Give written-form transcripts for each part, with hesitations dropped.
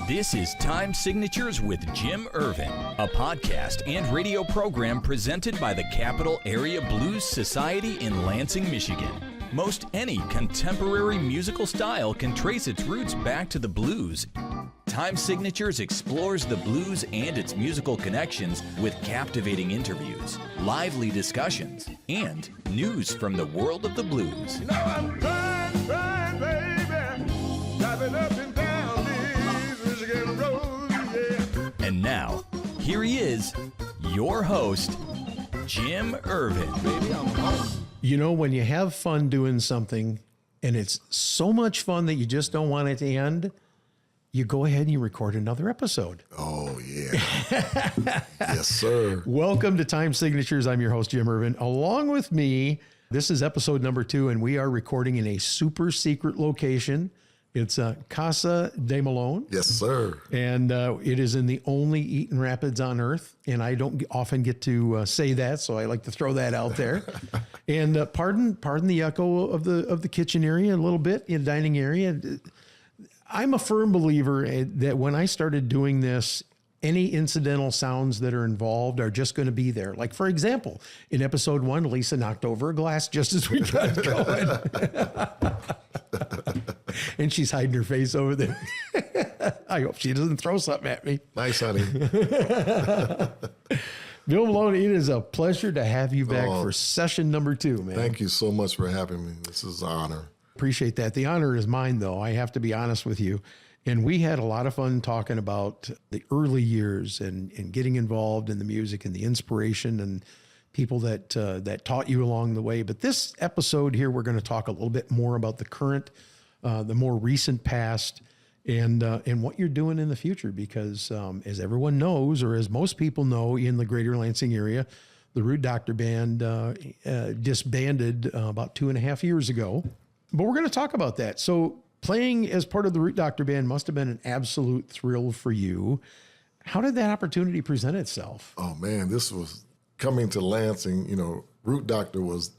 This is Time Signatures with Jim Irvin, a podcast and radio program presented by the Capital Area Blues Society in Lansing, Michigan. Most any contemporary musical style can trace its roots back to the blues. Time Signatures explores the blues and its musical connections with captivating interviews, lively discussions, and news from the world of the blues. You know I'm trying, baby, driving up and down these Michigan roads, yeah. And now, here he is, your host, Jim Irvin. Baby, I'm home. You know, when you have fun doing something and it's so much fun that you just don't want it to end, you go ahead and you record another episode. Oh, yeah. Yes, sir. Welcome to Time Signatures. I'm your host, Jim Irvin. Along with me, this is episode number 2, and we are recording in a super secret location. It's Casa de Malone. Yes, sir. And it is in the only Eaton Rapids on earth. And I don't often get to say that, so I like to throw that out there. And pardon the echo of the kitchen area a little bit, in the dining area. I'm a firm believer that when I started doing this, any incidental sounds that are involved are just going to be there. Like, for example, in episode 1, Lisa knocked over a glass just as we got going. And she's hiding her face over there. I hope she doesn't throw something at me. Nice, honey. Bill Malone, it is a pleasure to have you back for session number 2, man. Thank you so much for having me. This is an honor. Appreciate that. The honor is mine, though. I have to be honest with you. And we had a lot of fun talking about the early years and getting involved in the music and the inspiration and people that taught you along the way. But this episode here, we're going to talk a little bit more about the current, the more recent past, and what you're doing in the future. Because as everyone knows, or as most people know in the greater Lansing area, the Root Doctor Band disbanded about 2.5 years ago. But we're going to talk about that. So playing as part of the Root Doctor Band must have been an absolute thrill for you. How did that opportunity present itself? Oh, man, this was coming to Lansing. You know, Root Doctor was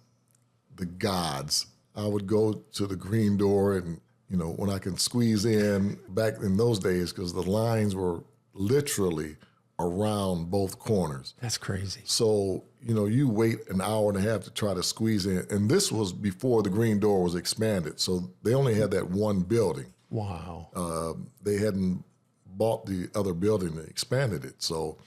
the gods. I would go to the green door and, you know, when I can squeeze in back in those days, because the lines were literally around both corners. That's crazy. So, you know, you wait an hour and a half to try to squeeze in. And this was before the green door was expanded. So they only had that one building. Wow. They hadn't bought the other building and expanded it. So,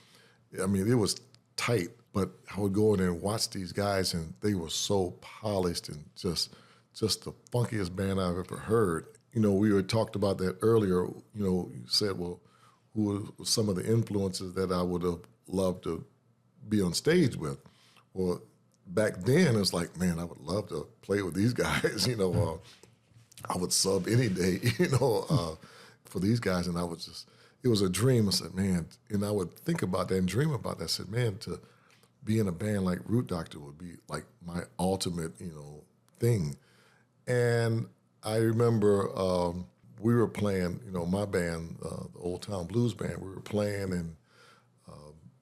I mean, it was tight. But I would go in there and watch these guys, and they were so polished and just the funkiest band I've ever heard. You know, we had talked about that earlier. You know, you said, well, who were some of the influences that I would have loved to be on stage with? Well, back then, it was like, man, I would love to play with these guys. You know, I would sub any day, you know, for these guys. And I was just, it was a dream. I said, man, and I would think about that and dream about that. I said, man, to be in a band like Root Doctor would be like my ultimate, you know, thing. And I remember we were playing, you know, my band, the Old Town Blues Band, we were playing, and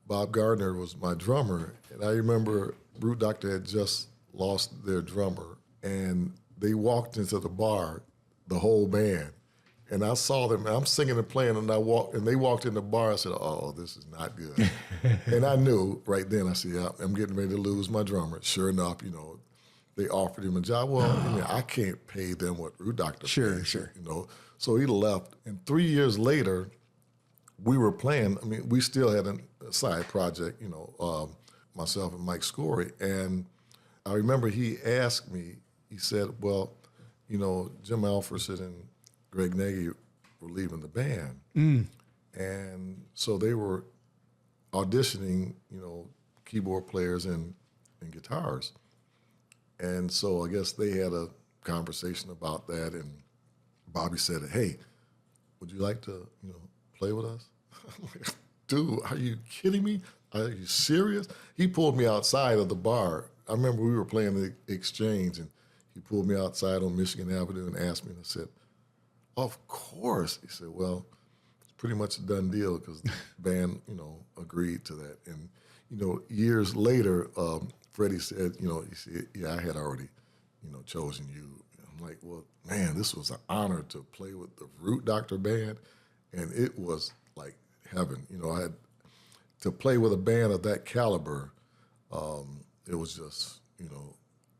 Bob Gardner was my drummer. And I remember Root Doctor had just lost their drummer, and they walked into the bar, the whole band. And I saw them, and I'm singing and playing, and they walked in the bar. I said, oh, this is not good. And I knew right then, I said, yeah, I'm getting ready to lose my drummer. Sure enough, you know, they offered him a job. Well, I mean, I can't pay them what Root Doctor pays, Sure. you know. So he left. And 3 years later, we were playing. I mean, we still had a side project, you know, myself and Mike Scory. And I remember he asked me, he said, well, you know, Jim Alfredson and Greg Nagy were leaving the band. And so they were auditioning, you know, keyboard players and guitars. And so I guess they had a conversation about that, and Bobby said, hey, would you like to, you know, play with us? I'm like, dude, are you kidding me? Are you serious? He pulled me outside of the bar. I remember we were playing the Exchange, and he pulled me outside on Michigan Avenue and asked me, and I said, of course. He said, well, it's pretty much a done deal because the band, you know, agreed to that. And, you know, years later, Freddie said, you know, he said, yeah, I had already, you know, chosen you. I'm like, well, man, this was an honor to play with the Root Doctor Band. and it was like heaven. You know, I had to play with a band of that caliber. It was just, you know,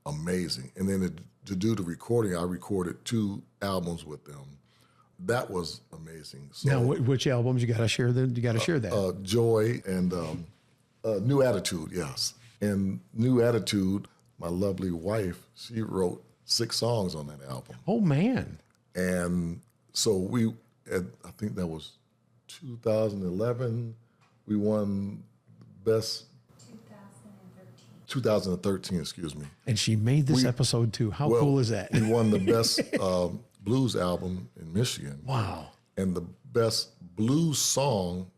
amazing. And then to do the recording, I recorded 2 albums with them. That was amazing. So, Now, which albums you got to share? You got to share that. Joy and New Attitude, yes. And New Attitude, my lovely wife, she wrote 6 songs on that album. Oh man! And so I think that was 2011. We won best. 2013, excuse me. And she made this episode too. How cool is that? We won the best blues album in Michigan. Wow. And the best blues song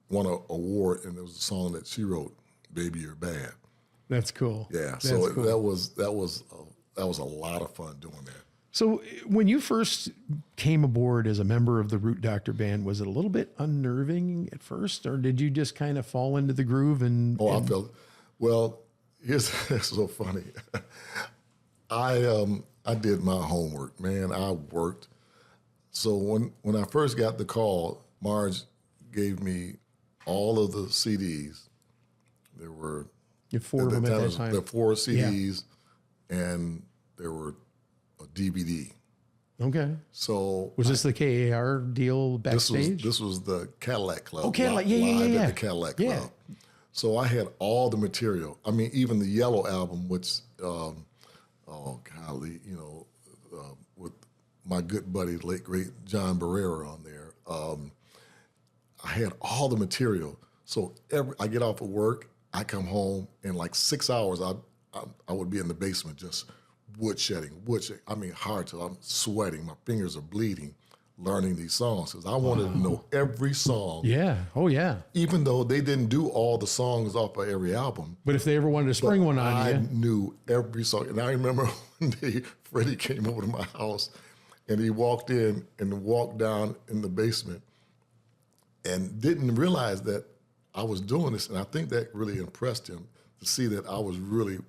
won an award, and it was a song that she wrote, "Baby You're Bad." That's cool. Yeah. That's So cool. that was a lot of fun doing that. So when you first came aboard as a member of the Root Doctor band, was it a little bit unnerving at first, or did you just kind of fall into the groove and? I felt, well, it's so funny. I did my homework, man. I worked. So when I first got the call, Marge gave me all of the CDs. There were 4 of them at that time. There were 4 CDs, and there were a DVD. Okay. So was this the KAR deal backstage? This was the Cadillac Club. Oh, Cadillac, live yeah. at the Cadillac Club. Yeah. So I had all the material. I mean, even the Yellow album, which, with my good buddy, late great John Barrera on there. I had all the material. So I get off of work, I come home, in like 6 hours, I would be in the basement just woodshedding. I mean, hard till I'm sweating. My fingers are bleeding, learning these songs because I wanted to know every song. Yeah. Oh, yeah. Even though they didn't do all the songs off of every album. But if they ever wanted to spring one on I you. knew every song. And I remember one day Freddie came over to my house and he walked in and walked down in the basement and didn't realize that I was doing this. And I think that really impressed him to see that I was really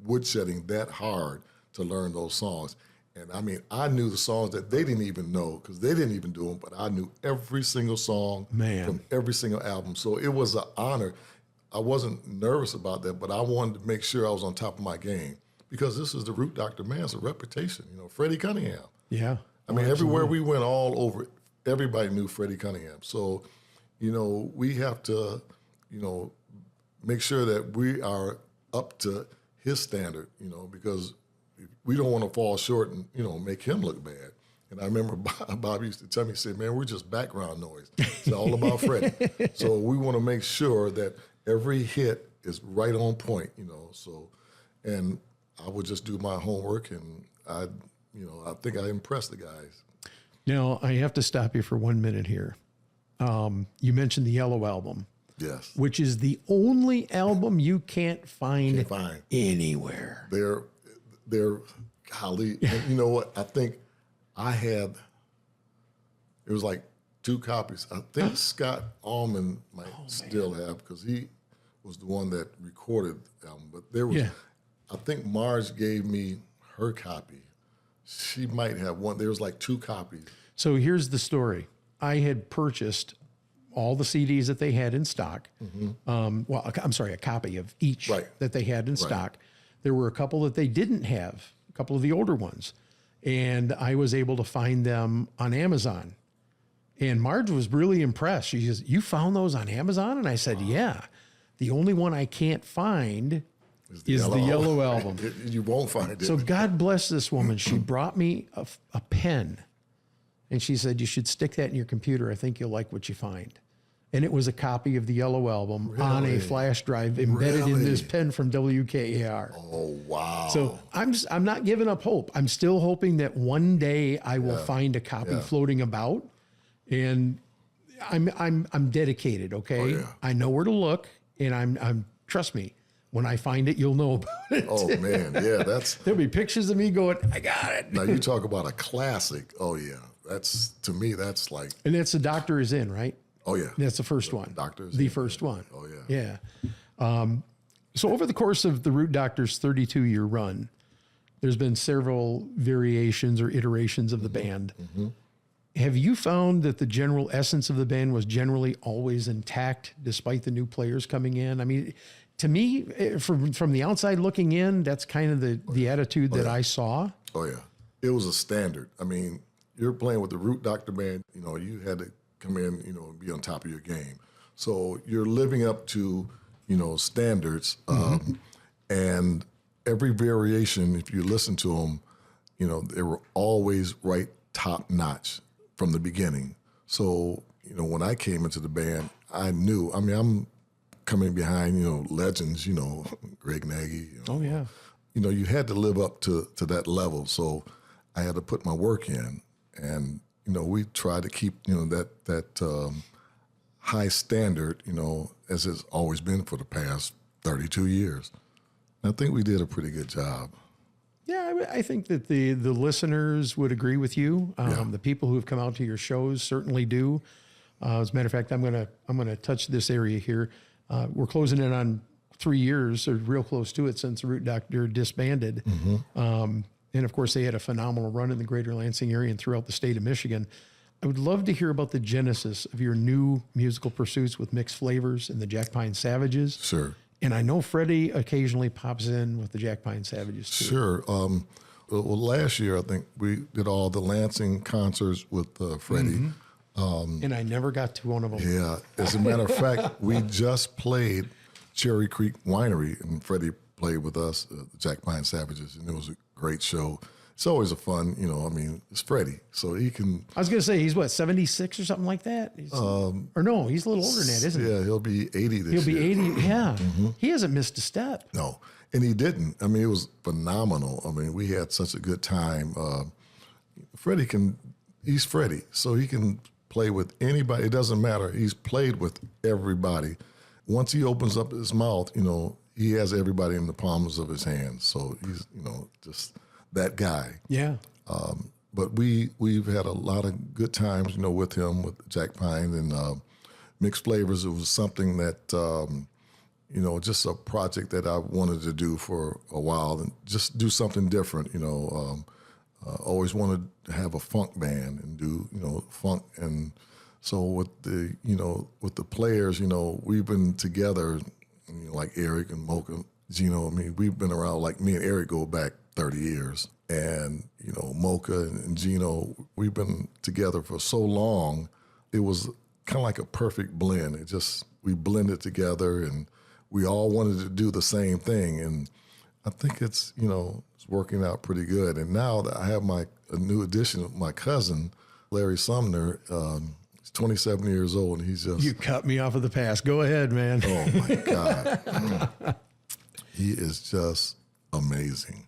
woodshedding that hard to learn those songs. And I mean, I knew the songs that they didn't even know because they didn't even do them, but I knew every single song from every single album. So it was an honor. I wasn't nervous about that, but I wanted to make sure I was on top of my game because this is the Root Doctor, man. It's a reputation, you know, Freddie Cunningham. Yeah. I mean, everywhere we went all over, everybody knew Freddie Cunningham. So, you know, we have to, you know, make sure that we are up to his standard, you know, because we don't want to fall short and, you know, make him look bad. And I remember Bob used to tell me, he said, man, we're just background noise. It's all about Freddie. So we want to make sure that every hit is right on point, you know. So, and I would just do my homework and I think I impressed the guys. Now, I have to stop you for 1 minute here. You mentioned the Yellow album. Yes. It is the only album you can't find anywhere. They're golly, and you know what? I think it was like 2 copies. I think Scott Allman might still have because he was the one that recorded the album. But there was, I think Marge gave me her copy. She might have one. There was like 2 copies. So here's the story. I had purchased all the CDs that they had in stock. A copy of each that they had in stock. There were a couple that they didn't have, a couple of the older ones. And I was able to find them on Amazon. And Marge was really impressed. She says, "You found those on Amazon?" And I said, "Yeah. The only one I can't find is the Yellow album." You won't find it. So God bless this woman. She brought me a pen. And she said, "You should stick that in your computer. I think you'll like what you find." And it was a copy of the Yellow album on a flash drive embedded in this pen from WKAR. Oh, wow. So I'm not giving up hope. I'm still hoping that one day I will find a copy floating about. And I'm dedicated, okay? Oh, yeah. I know where to look, and I'm trust me, when I find it, you'll know about it. Oh, man. Yeah, there'll be pictures of me going, "I got it." Now, you talk about a classic. Oh, yeah. To me, that's like. And that's The Doctor Is In, right? Oh, yeah. That's the first one. Doctor's the first one. Oh, yeah. Yeah. So over the course of the Root Doctor's 32-year run, there's been several variations or iterations of the band. Have you found that the general essence of the band was generally always intact despite the new players coming in? I mean, to me, from the outside looking in, that's kind of the attitude that I saw. Oh, yeah. It was a standard. I mean, you're playing with the Root Doctor Band, you had to come in, and be on top of your game. So you're living up to, standards. And every variation, if you listen to them, they were always right top notch from the beginning. So, when I came into the band, I knew, I'm coming behind, legends, Greg Nagy. Oh, yeah. You had to live up to that level. So I had to put my work in. And, we try to keep, that high standard, as it's always been for the past 32 years. And I think we did a pretty good job. Yeah, I think that the listeners would agree with you. The people who have come out to your shows certainly do. As a matter of fact, I'm gonna touch this area here. We're closing in on 3 years, or real close to it, since Root Doctor disbanded. And of course, they had a phenomenal run in the greater Lansing area and throughout the state of Michigan. I would love to hear about the genesis of your new musical pursuits with Mixed Flavors and the Jack Pine Savages. Sure. And I know Freddie occasionally pops in with the Jack Pine Savages too. Sure. Well, last year, I think we did all the Lansing concerts with Freddie. And I never got to one of them. Yeah. As a matter of fact, we just played Cherry Creek Winery, and Freddie played with us, the Jack Pine Savages, and it was a great show. It's always a fun, it's Freddie, so he can. I was going to say, he's what, 76 or something like that? Or no, he's a little older than that, isn't he? Yeah, he'll be 80 this year. He'll be 80, yeah. He hasn't missed a step. No, and he didn't. I mean, it was phenomenal. I mean, we had such a good time. Freddie he's Freddie, so he can play with anybody. It doesn't matter. He's played with everybody. Once he opens up his mouth, he has everybody in the palms of his hands. So he's, just that guy. Yeah. But we've had a lot of good times, with him, with Jack Pine and Mixed Flavors. It was something that, just a project that I wanted to do for a while and just do something different, always wanted to have a funk band and do, funk. And so with the players, we've been together, like Eric and Mocha, Gino. I mean, we've been around, like me and Eric go back 30 years. And, Mocha and Gino, we've been together for so long. It was kind of like a perfect blend. We blended together and we all wanted to do the same thing. And I think it's working out pretty good. And now that I have a new addition, my cousin, Larry Sumner, he's 27 years old, and he's just... You cut me off of the past. Go ahead, man. Oh, my God. He is just amazing.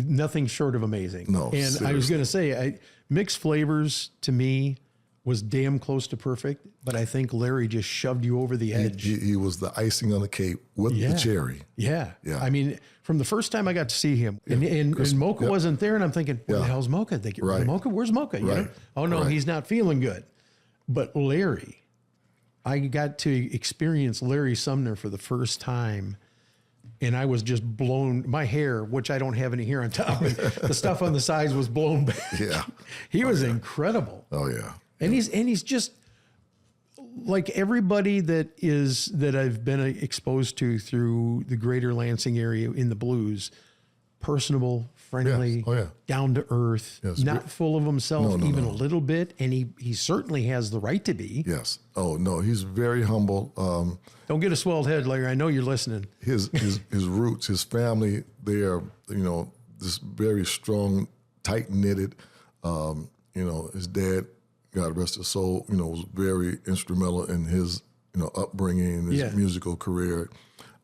Nothing short of amazing. No, and seriously. I was going to say, Mixed Flavors, to me, was damn close to perfect, but I think Larry just shoved you over the edge. He was the icing on the cake with the cherry. Yeah. Yeah. I mean, from the first time I got to see him, and Mocha wasn't there, and I'm thinking, where the hell's Mocha? They get rid of Mocha? Where's Mocha? You know? Oh, no, he's not feeling good. But Larry, I got to experience Larry Sumner for the first time, and I was just blown. My hair, which I don't have any hair on top, the stuff on the sides was blown back. Yeah. He was incredible. Oh, yeah. And he's just like everybody that I've been exposed to through the greater Lansing area in the blues, personable, friendly, down to earth, not full of himself even a little bit. And he certainly has the right to be. Yes. Oh, no, he's very humble. Don't get a swelled head, Larry. I know you're listening. His roots, his family, they are, this very strong, tight knitted. His dad, God rest his soul, was very instrumental in his, upbringing, his musical career.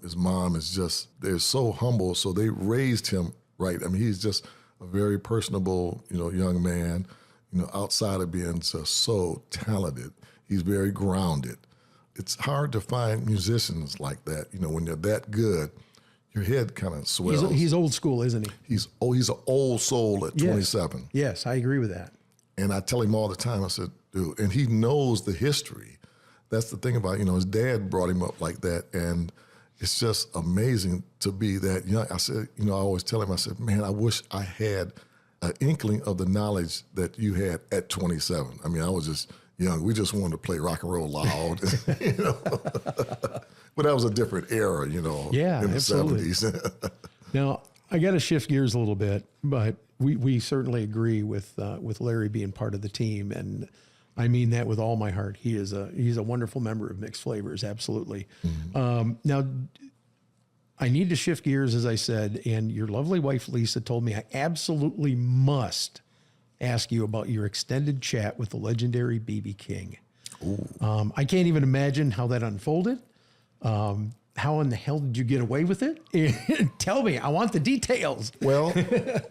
His mom is they're so humble, so they raised him right. I mean, he's just a very personable, young man, outside of being just so talented. He's very grounded. It's hard to find musicians like that. When they're that good, your head kind of swells. He's old school, isn't he? He's an old soul at 27. Yes, I agree with that. And I tell him all the time, I said, dude, and he knows the history. That's the thing about, his dad brought him up like that. And it's just amazing to be that young. I said, I always tell him, I said, man, I wish I had an inkling of the knowledge that you had at 27. I mean, I was just young. We just wanted to play rock and roll loud, you know. But that was a different era, you know, Yeah, in the absolutely. 70s. Now, I got to shift gears a little bit, but we certainly agree with Larry being part of the team, and I mean that with all my heart. He's a wonderful member of Mixed Flavors, absolutely. Now, I need to shift gears, as I said, and your lovely wife Lisa told me I absolutely must ask you about your extended chat with the legendary B.B. King. I can't even imagine how that unfolded. How in the hell did you get away with it? Tell me, I want the details. Well,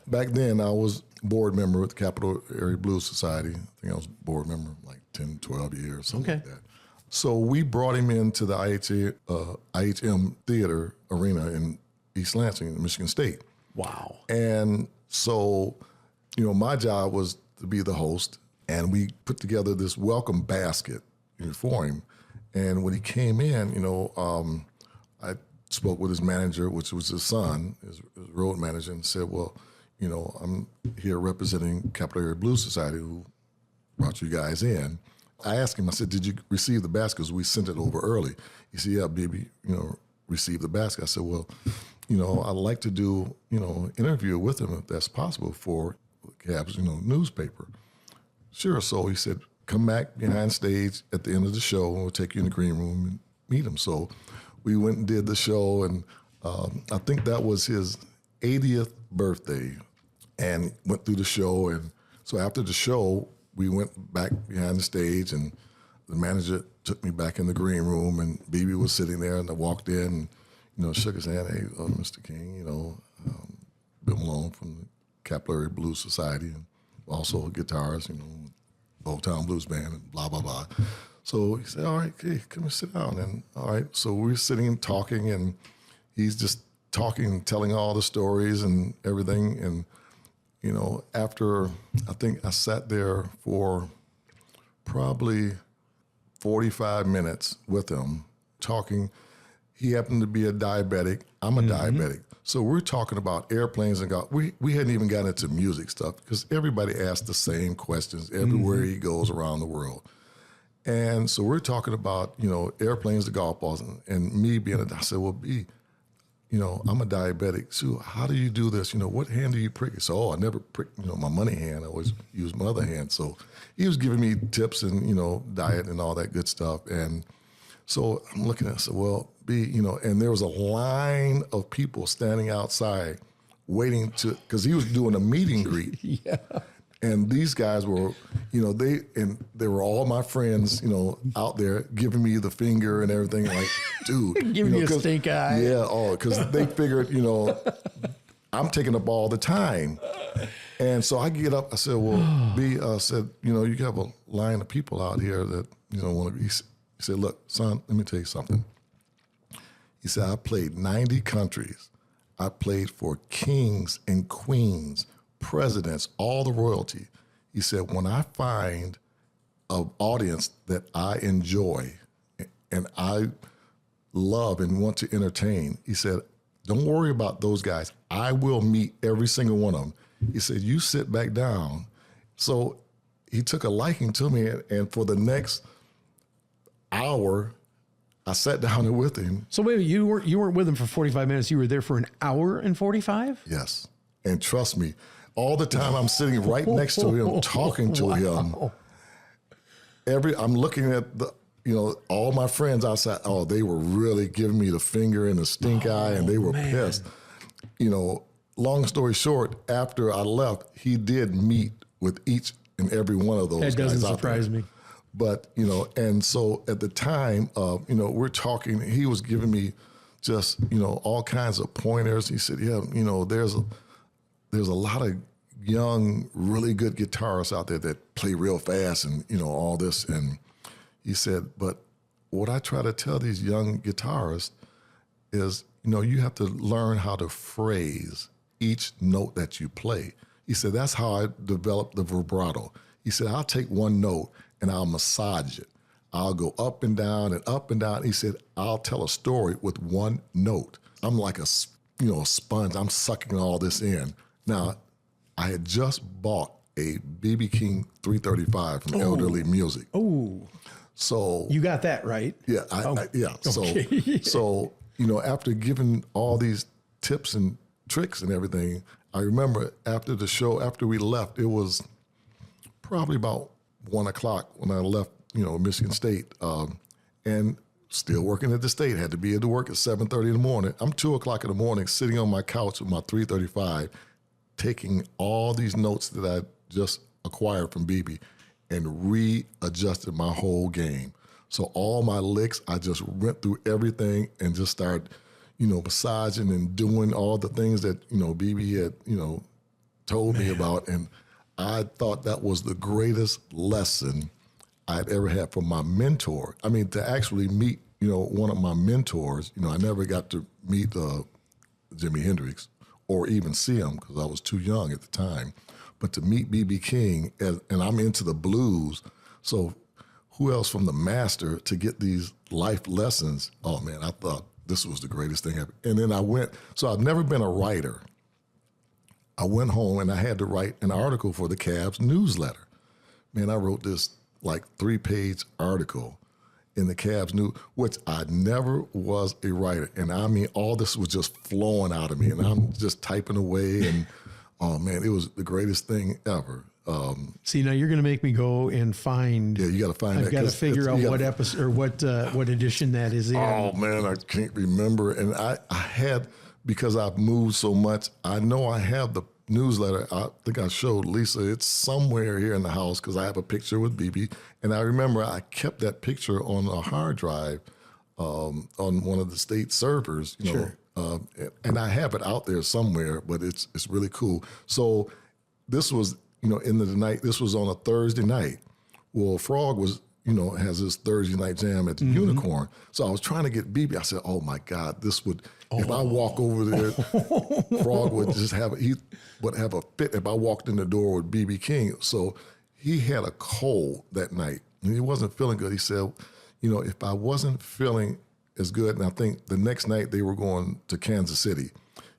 back then I was board member with the Capital Area Blues Society. I think I was board member like 10, 12 years, something like that. So we brought him into the IHM Theater Arena in East Lansing, Michigan State. Wow. And so, you know, my job was to be the host, and we put together this welcome basket for him. And when he came in, you know, I spoke with his manager, which was his son, his road manager, and said, well, you know, I'm here representing Capital Area Blues Society, who brought you guys in. I asked him, I said, did you receive the basket? Because we sent it over early. He said, yeah, baby, you know, received the basket. I said, well, you know, I'd like to do, you know, an interview with him if that's possible for Cap's, you know, newspaper. Sure. So he said, come back behind stage at the end of the show, and we'll take you in the green room and meet him. So we went and did the show, and I think that was his 80th birthday, and went through the show. And so after the show, we went back behind the stage, and the manager took me back in the green room, and BB was sitting there, and I walked in and, you know, shook his hand. Hey, Mr. King, you know, Bill Malone from the Capital Area Blues Society, and also a guitarist, you know, Old Town Blues Band, and blah, blah, blah. So he said, all right, hey, come and sit down. And all right, so we're sitting and talking, and he's just talking and telling all the stories and everything. And, you know, after, I think I sat there for probably 45 minutes with him talking. He happened to be a diabetic. I'm a diabetic. So we're talking about airplanes and golf. We hadn't even gotten into music stuff, because everybody asks the same questions everywhere he goes around the world. And so we're talking about, you know, airplanes to golf balls, and me being I said, well, B, you know, I'm a diabetic. So how do you do this? You know, what hand do you prick? So, I never prick, you know, my money hand. I always use my other hand. So he was giving me tips and, you know, diet and all that good stuff. And so I'm looking at it, I said, well, B, you know, and there was a line of people standing outside waiting to, because he was doing a meet and greet. Yeah. And these guys were, you know, they were all my friends, you know, out there giving me the finger and everything. Like, dude, giving you you a stink eye. Yeah, because they figured, you know, I'm taking up all the time. And so I get up. I said, well, B, said, you know, you have a line of people out here that, you know, want to be. He said, look, son, let me tell you something. He said, I played 90 countries. I played for kings and queens, presidents, all the royalty. He said, when I find an audience that I enjoy and I love and want to entertain, he said, don't worry about those guys. I will meet every single one of them. He said, you sit back down. So he took a liking to me, and for the next hour, I sat down there with him. So wait, you weren't with him for 45 minutes. You were there for an hour and 45? Yes. And trust me, all the time I'm sitting right next to him, talking to him. I'm looking at the, you know, all my friends outside. Oh, they were really giving me the finger and the stink eye, and they were pissed. You know, long story short, after I left, he did meet with each and every one of those guys. That doesn't surprise me. But, you know, and so at the time, you know, we're talking, he was giving me just, you know, all kinds of pointers. He said, yeah, you know, there's a lot of young, really good guitarists out there that play real fast and, you know, all this. And he said, but what I try to tell these young guitarists is, you know, you have to learn how to phrase each note that you play. He said, that's how I developed the vibrato. He said, I'll take one note and I'll massage it. I'll go up and down and up and down. He said, I'll tell a story with one note. I'm like a sponge. I'm sucking all this in. Now, I had just bought a B.B. King 335 from Elderly Music. Oh, so you got that right. Yeah, yeah. Okay. So after giving all these tips and tricks and everything, I remember after the show, after we left, it was probably about 1 o'clock when I left, Michigan State, and still working at the state. Had to be at work at 7:30 in the morning. I'm 2 o'clock in the morning, sitting on my couch with my 335, taking all these notes that I just acquired from BB and readjusted my whole game. So all my licks, I just went through everything and just started, massaging and doing all the things that, BB had, told me about. And I thought that was the greatest lesson I'd ever had from my mentor. I mean, to actually meet, one of my mentors, I never got to meet Jimi Hendrix or even see him because I was too young at the time. But to meet B.B. King, and I'm into the blues, so who else from the master to get these life lessons? Oh, man, I thought this was the greatest thing ever. And then so I've never been a writer. I went home and I had to write an article for the Cavs newsletter. Man, I wrote this like 3-page article in the Cavs news, which I never was a writer. And I mean, all this was just flowing out of me and I'm just typing away and oh man, it was the greatest thing ever. See, now you're going to make me go and find. Yeah, you got to find I've that. got to figure out what episode or what edition that is in. Oh man, I can't remember. And I had, because I've moved so much, I know I have the newsletter. I think I showed Lisa. It's somewhere here in the house because I have a picture with BB. And I remember I kept that picture on a hard drive on one of the state servers. Sure. And I have it out there somewhere, but it's really cool. So this was, in the night, this was on a Thursday night. Well, Frog was, has his Thursday night jam at the Unicorn. So I was trying to get BB. I said, oh my God, this would, if I walk over there, Frog would just he would have a fit if I walked in the door with BB King. So he had a cold that night and he wasn't feeling good. He said, if I wasn't feeling as good, and I think the next night they were going to Kansas City,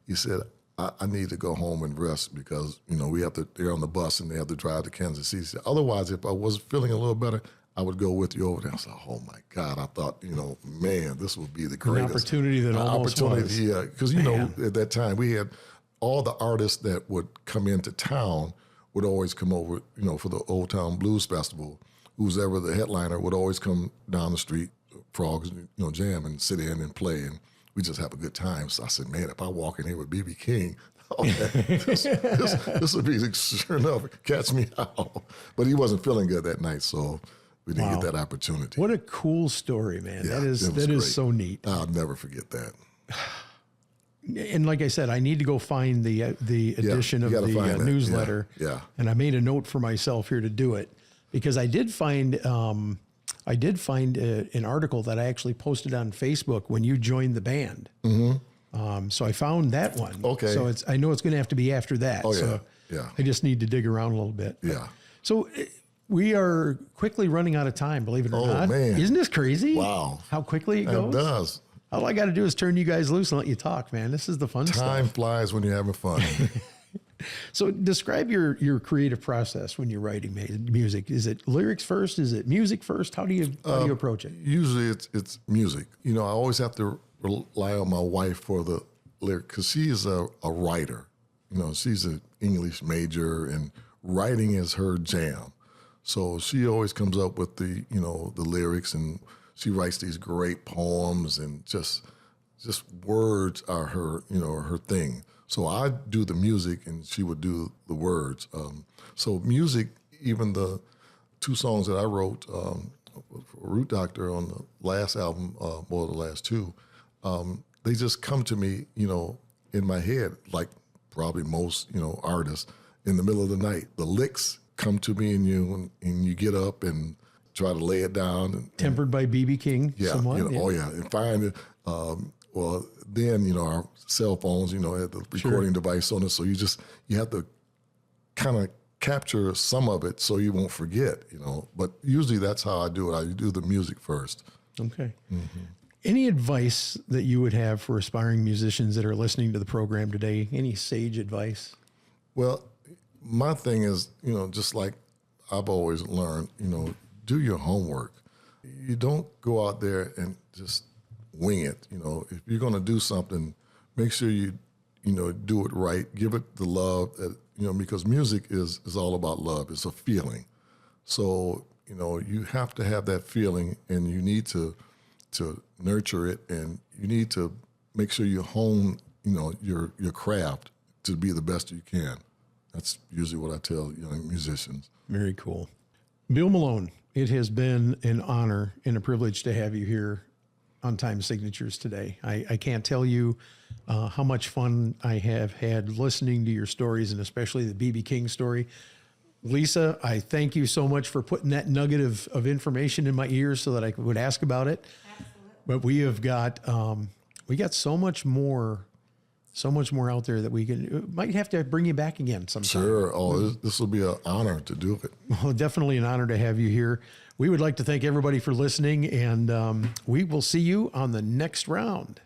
he said, I need to go home and rest because, they're on the bus and they have to drive to Kansas City. He said, otherwise, if I was feeling a little better, I would go with you over there. I was like, oh my God, I thought, man, this would be the greatest. An opportunity that almost was. Yeah, because, at that time we had all the artists that would come into town would always come over, for the Old Town Blues Festival. Who's ever the headliner would always come down the street, Frogs, jam and sit in and play, and we just have a good time. So I said, man, if I walk in here with B.B. King, oh man, this would be sure enough, catch me out. But he wasn't feeling good that night, so we didn't get that opportunity. What a cool story, man. Yeah, that is so neat. I'll never forget that. And like I said, I need to go find the edition of the newsletter. Yeah. And I made a note for myself here to do it because I did find an article that I actually posted on Facebook when you joined the band. Mm-hmm. So I found that one. Okay. So I know it's going to have to be after that. Oh, yeah. So yeah. I just need to dig around a little bit. Yeah. So we are quickly running out of time, believe it or not. Oh, man. Isn't this crazy? Wow. How quickly it goes? It does. All I got to do is turn you guys loose and let you talk, man. This is the fun stuff. Time flies when you're having fun. So describe your creative process when you're writing music. Is it lyrics first? Is it music first? How do you approach it? Usually it's music. I always have to rely on my wife for the lyric because she is a writer. She's an English major and writing is her jam. So she always comes up with the lyrics and she writes these great poems and just words are her, her thing. So I do the music and she would do the words. So music, even the 2 songs that I wrote for Root Doctor on the last album, the last 2, they just come to me, in my head, like probably most, artists, in the middle of the night. The licks come to me and you get up and try to lay it down. Tempered by B.B. King, somewhat. Oh yeah, and find it. Well, then, our cell phones, had the recording device on it. So you have to kind of capture some of it so you won't forget, But usually that's how I do it. I do the music first. Okay. Mm-hmm. Any advice that you would have for aspiring musicians that are listening to the program today? Any sage advice? Well, my thing is, just like I've always learned, do your homework. You don't go out there and just wing it. If you're going to do something, make sure you do it right. Give it the love that, because music is all about love. It's a feeling. So, you have to have that feeling, and you need to nurture it, and you need to make sure you hone, your craft to be the best you can. That's usually what I tell young musicians. Very cool. Bill Malone, it has been an honor and a privilege to have you here on Time Signatures today. I can't tell you how much fun I have had listening to your stories, and especially the B.B. King story. Lisa, I thank you so much for putting that nugget of information in my ears so that I would ask about it. Absolutely. But we got so much more out there that we might have to bring you back again sometime. Sure. Oh, this will be an honor to do it. Well, definitely an honor to have you here. We would like to thank everybody for listening, and we will see you on the next round.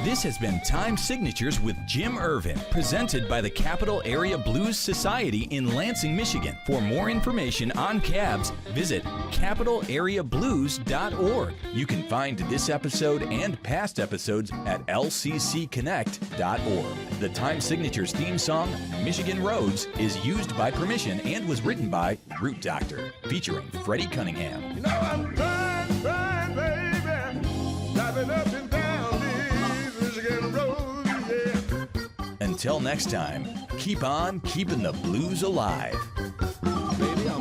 This has been Time Signatures with Jim Irvin, presented by the Capital Area Blues Society in Lansing, Michigan. For more information on cabs, visit capitalareablues.org. You can find this episode and past episodes at lccconnect.org. The Time Signatures theme song, Michigan Roads, is used by permission and was written by Root Doctor, featuring Freddie Cunningham. I'm trying, baby, driving up and down these Michigan roads, yeah. Until next time, keep on keeping the blues alive. Baby, I'm